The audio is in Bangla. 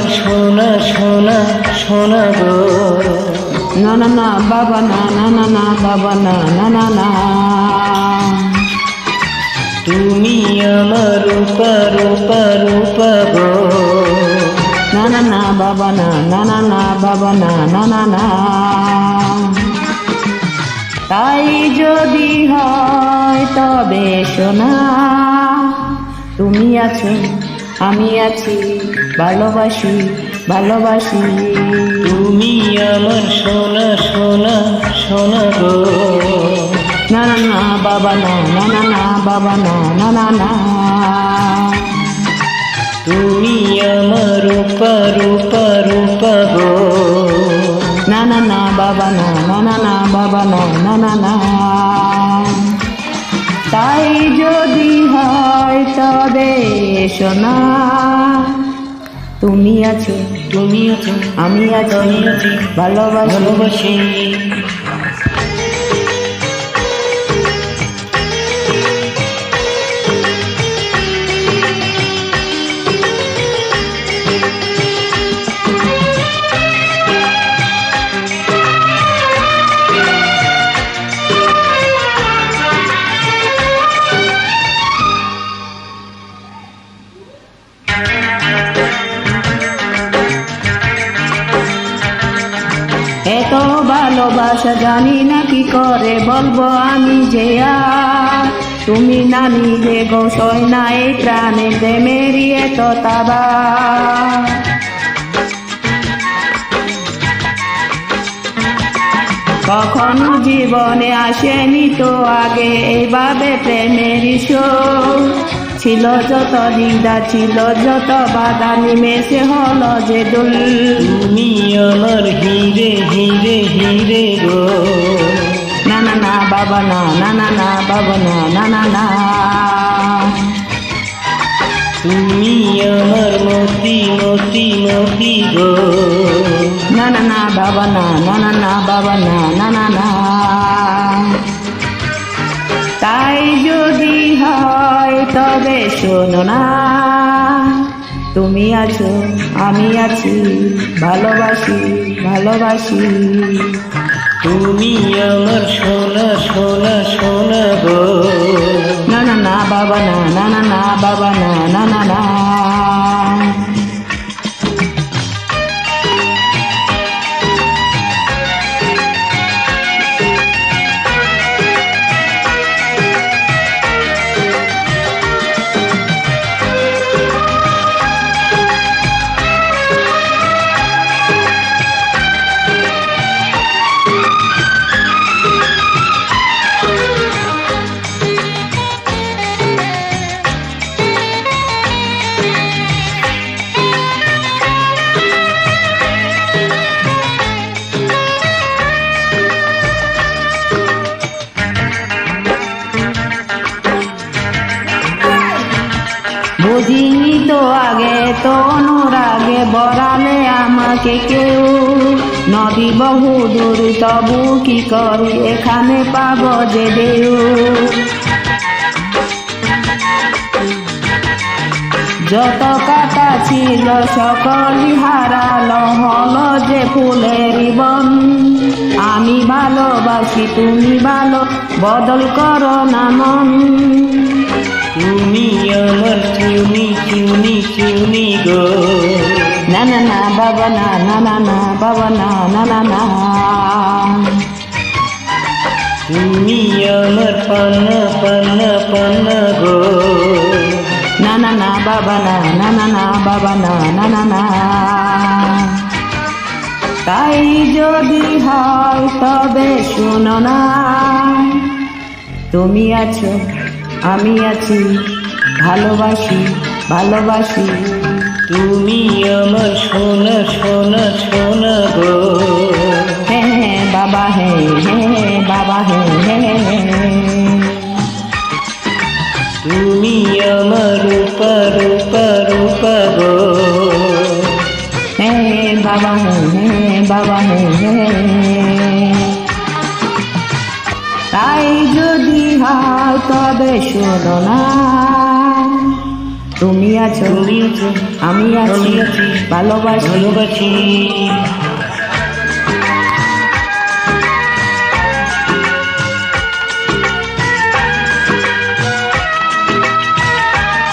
আমার সোনা সোনা সোনা গো। না না না বাবা না, না না না বাবা না, না না না। তুমি আমার রূপা রূপা রূপা গো। না না না বাবা না, না না না বাবা না, না না না। তাই যদি হয় তবে সোনা, তুমি আছো আমি আছি, ভালোবাসি ভালোবাসি। তুমি আমার সোনা সোনা সোনা গো। না না না বাবা না, না না না বাবা না, না না না। তুমি আমার রূপা রূপা রূপা গো। না না না বাবা না, না না না বাবা না, না না না। তাই যদি হয় তবে সোনা, তুমি আছো তুমি আছো আমি আছি, আমি আছি, ভালোবাসি ভালোবাসি। এত ভালোবাসা জানি না কি করে বলবো আমি যে আর। তুমি না নিজে গোসই না এই প্রাণে প্রেমেরই এত তাবা। কখনো জীবনে আসেনি তো আগে এইভাবে প্রেমের শোক। ছিল যত দ্বিধা ছিল যত বাধা, নিমেষে হলো যে দুল। তুমি আমার হিরে হিরে হিরে গো। না না না বাবা না, না না না বাবা না, না না না। তুমি আমার মতি মতি মতি গো। না না না বাবা না, না না না বাবা না, না না না। তাই যদি হয় তবে শোনো না, তুমি আছো আমি আছি, ভালোবাসি ভালোবাসি। তুমি আমার সোনা সোনা সোনা গো। না না না বাবা না, না না না বাবা না, না না না। বুঝিনি তো আগে তো অনুরাগে বরালে আমাকে কেউ। নদী বহু দূর তবু কি করি এখানে পাবো যে দেউ। যত কথা ছিল সকলই হারালো, হলো যে ফুলের বন। আমি ভালোবাসি তুমি ভালো, বদল করো না মন। তুমি আমার চিউনি চিউনি চিউনি গো। না না না বাবা না, না না না বাবা না, না না না। তুমি আমার পান্না পান্না পান্না গো। না না না বাবা না, না না না বাবা না, না না না। তাই যদি হয় তবে শোনো না, তুমি আছো আমি আছি, ভালোবাসি ভালোবাসি। তুমি আমার সোনা সোনা সোনা গো। হ্যাঁ হ্যাঁ বাবা হ্যাঁ, হ্যাঁ বাবা হ্যাঁ, হ্যাঁ। তুমি আমার রূপা রূপা রূপা গো। হ্যাঁ বাবা হ্যাঁ, হ্যাঁ বাবা হ্যাঁ, হ্যাঁ। তাই যদি হয় তবে শোনো না, তুমি আছো তুমি আছো আমি আছি আমি আছি ভালোবাসি ভালোবাসি